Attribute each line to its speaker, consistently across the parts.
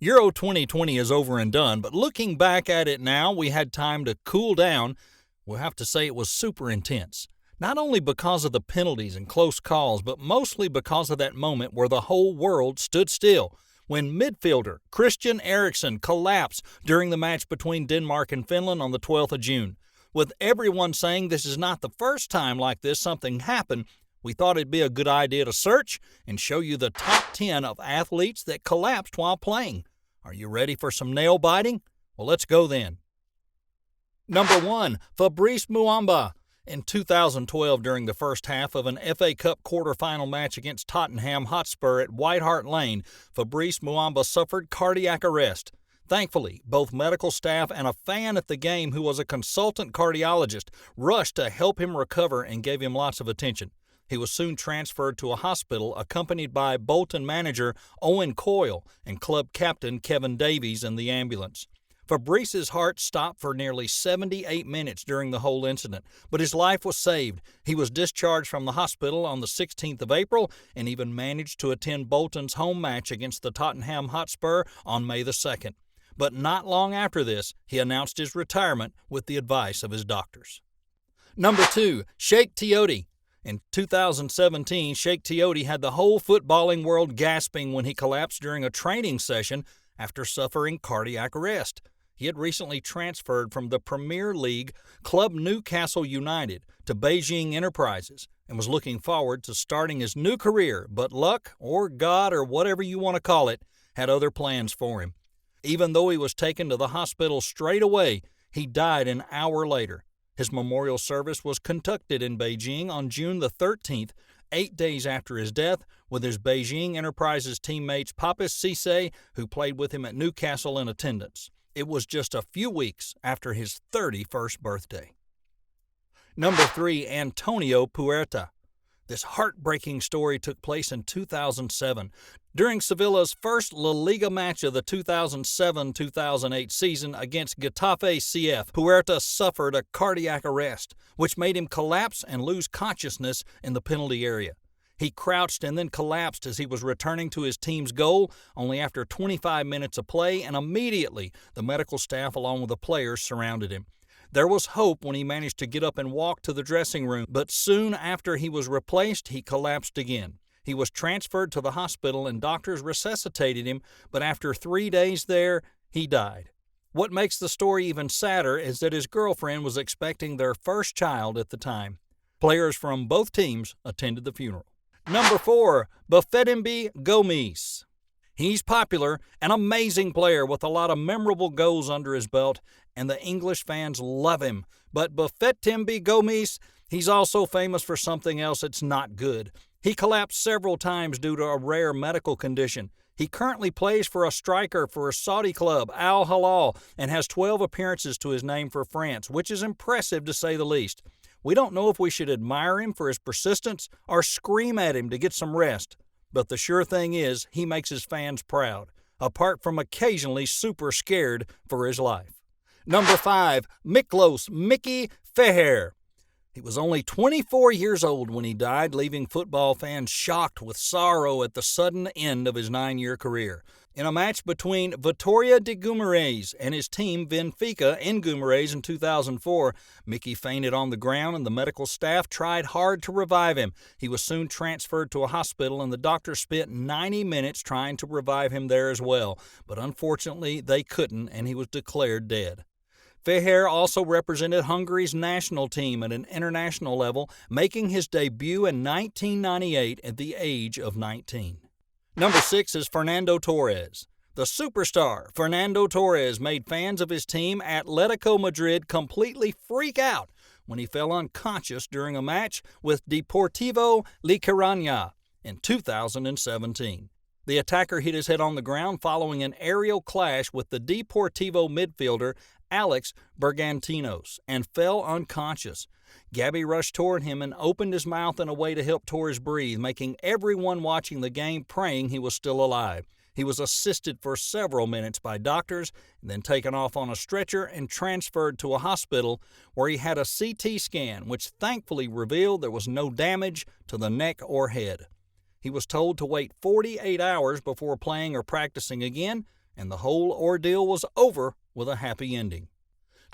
Speaker 1: Euro 2020 is over and done, but looking back at it now, we had time to cool down. We'll have to say it was super intense. Not only because of the penalties and close calls, but mostly because of that moment where the whole world stood still, when midfielder Christian Eriksen collapsed during the match between Denmark and Finland on the 12th of June. With everyone saying this is not the first time like this something happened, we thought it'd be a good idea to search and show you the top 10 of athletes that collapsed while playing. Are you ready for some nail-biting? Well, let's go then. Number 1, Fabrice Muamba. In 2012, during the first half of an FA Cup quarter-final match against Tottenham Hotspur at White Hart Lane, Fabrice Muamba suffered cardiac arrest. Thankfully, both medical staff and a fan at the game who was a consultant cardiologist rushed to help him recover and gave him lots of attention. He was soon transferred to a hospital accompanied by Bolton manager Owen Coyle and club captain Kevin Davies in the ambulance. Fabrice's heart stopped for nearly 78 minutes during the whole incident, but his life was saved. He was discharged from the hospital on the 16th of April and even managed to attend Bolton's home match against the Tottenham Hotspur on May the 2nd. But not long after this, he announced his retirement with the advice of his doctors. Number 2, Shaka Titi. In 2017, Shaka Titi had the whole footballing world gasping when he collapsed during a training session after suffering cardiac arrest. He had recently transferred from the Premier League club Newcastle United to Beijing Enterprises and was looking forward to starting his new career, but luck, or God, or whatever you want to call it, had other plans for him. Even though he was taken to the hospital straight away, he died an hour later. His memorial service was conducted in Beijing on June the 13th, 8 days after his death, with his Beijing Enterprises teammates Papiss Cisse, who played with him at Newcastle, in attendance. It was just a few weeks after his 31st birthday. Number 3, Antonio Puerta. This heartbreaking story took place in 2007. During Sevilla's first La Liga match of the 2007-2008 season against Getafe CF, Puerta suffered a cardiac arrest, which made him collapse and lose consciousness in the penalty area. He crouched and then collapsed as he was returning to his team's goal only after 25 minutes of play, and immediately the medical staff along with the players surrounded him. There was hope when he managed to get up and walk to the dressing room, but soon after he was replaced, he collapsed again. He was transferred to the hospital and doctors resuscitated him, but after 3 days there, he died. What makes the story even sadder is that his girlfriend was expecting their first child at the time. Players from both teams attended the funeral. Number 4, Bafetimbi Gomes. He's popular, an amazing player with a lot of memorable goals under his belt, and the English fans love him. But Bafetimbi Gomes, he's also famous for something else that's not good. He collapsed several times due to a rare medical condition. He currently plays for a striker for a Saudi club, Al Hilal, and has 12 appearances to his name for France, which is impressive to say the least. We don't know if we should admire him for his persistence or scream at him to get some rest. But the sure thing is, he makes his fans proud, apart from occasionally super scared for his life. Number 5, Miklos Mickey. He was only 24 years old when he died, leaving football fans shocked with sorrow at the sudden end of his 9-year career. In a match between Vitória de Guimarães and his team Benfica in Guimarães in 2004, Mickey fainted on the ground and the medical staff tried hard to revive him. He was soon transferred to a hospital and the doctors spent 90 minutes trying to revive him there as well, but unfortunately they couldn't and he was declared dead. Feher also represented Hungary's national team at an international level, making his debut in 1998 at the age of 19. Number 6 is Fernando Torres. The superstar Fernando Torres made fans of his team Atletico Madrid completely freak out when he fell unconscious during a match with Deportivo La Coruña in 2017. The attacker hit his head on the ground following an aerial clash with the Deportivo midfielder Alex Bergantinos and fell unconscious. Gabby rushed toward him and opened his mouth in a way to help Torres breathe, making everyone watching the game praying he was still alive. He was assisted for several minutes by doctors and then taken off on a stretcher and transferred to a hospital where he had a CT scan, which thankfully revealed there was no damage to the neck or head. He was told to wait 48 hours before playing or practicing again, and the whole ordeal was over with a happy ending.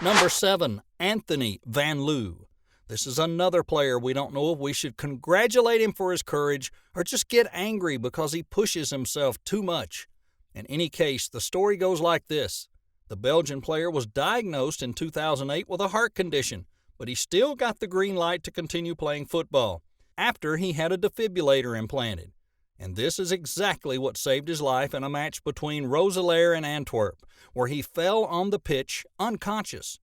Speaker 1: Number 7, Anthony Van Loo. This is another player we don't know if we should congratulate him for his courage or just get angry because he pushes himself too much. In any case, the story goes like this. The Belgian player was diagnosed in 2008 with a heart condition, but he still got the green light to continue playing football after he had a defibrillator implanted. And this is exactly what saved his life in a match between Roeselare and Antwerp, where he fell on the pitch unconscious.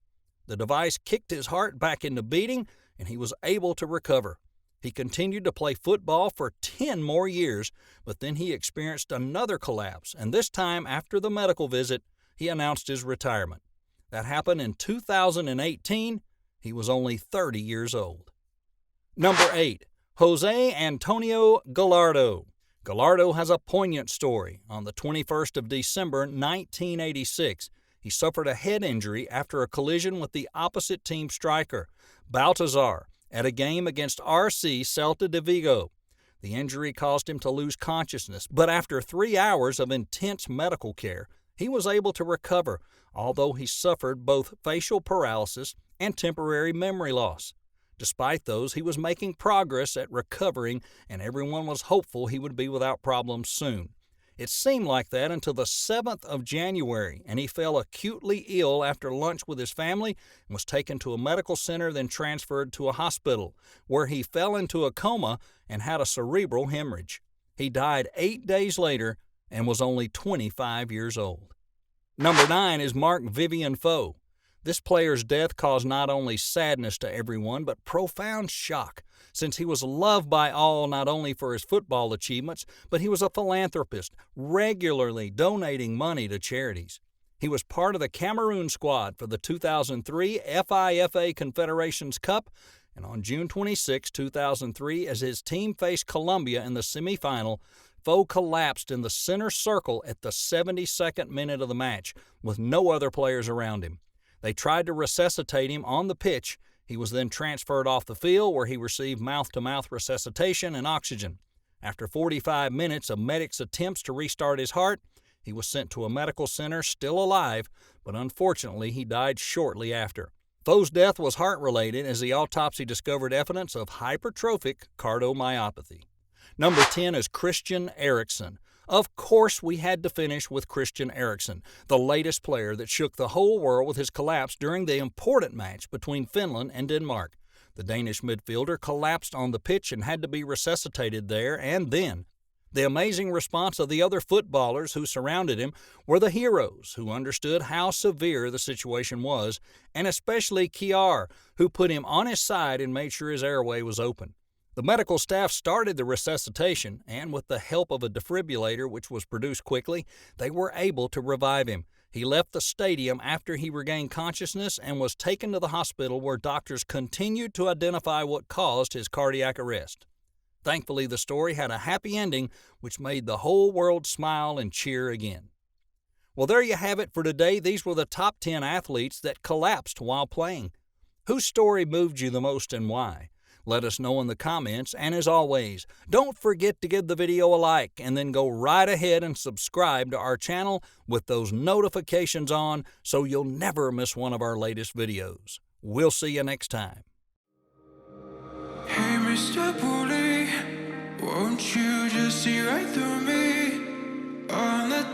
Speaker 1: The device kicked his heart back into beating, and he was able to recover. He continued to play football for 10 more years, but then he experienced another collapse, and this time after the medical visit, he announced his retirement. That happened in 2018. He was only 30 years old. Number 8, Jose Antonio Gallardo. Gallardo has a poignant story. On the 21st of December, 1986, he suffered a head injury after a collision with the opposite team striker, Baltazar, at a game against RC Celta de Vigo. The injury caused him to lose consciousness, but after 3 hours of intense medical care, he was able to recover, although he suffered both facial paralysis and temporary memory loss. Despite those, he was making progress at recovering, and everyone was hopeful he would be without problems soon. It seemed like that until the 7th of January, and he fell acutely ill after lunch with his family and was taken to a medical center, then transferred to a hospital, where he fell into a coma and had a cerebral hemorrhage. He died 8 days later and was only 25 years old. Number 9 is MarkVivian Foe. This player's death caused not only sadness to everyone, but profound shock, since he was loved by all not only for his football achievements, but he was a philanthropist, regularly donating money to charities. He was part of the Cameroon squad for the 2003 FIFA Confederations Cup, and on June 26, 2003, as his team faced Colombia in the semifinal, Foe collapsed in the center circle at the 72nd minute of the match, with no other players around him. They tried to resuscitate him on the pitch. He was then transferred off the field, where he received mouth-to-mouth resuscitation and oxygen. After 45 minutes of medics' attempts to restart his heart, he was sent to a medical center still alive, but unfortunately he died shortly after. Foe's death was heart-related, as the autopsy discovered evidence of hypertrophic cardiomyopathy. Number 10 is Christian Eriksen. Of course, we had to finish with Christian Eriksen, the latest player that shook the whole world with his collapse during the important match between Finland and Denmark. The Danish midfielder collapsed on the pitch and had to be resuscitated there and then. The amazing response of the other footballers who surrounded him were the heroes who understood how severe the situation was, and especially Kjær, who put him on his side and made sure his airway was open. The medical staff started the resuscitation, and with the help of a defibrillator which was produced quickly, they were able to revive him. He left the stadium after he regained consciousness and was taken to the hospital, where doctors continued to identify what caused his cardiac arrest. Thankfully, the story had a happy ending which made the whole world smile and cheer again. Well, there you have it for today. These were the top 10 athletes that collapsed while playing. Whose story moved you the most and why? Let us know in the comments, and as always, don't forget to give the video a like and then go right ahead and subscribe to our channel with those notifications on so you'll never miss one of our latest videos. We'll see you next time.
Speaker 2: Hey Mr. Bully, won't you just see right through me on the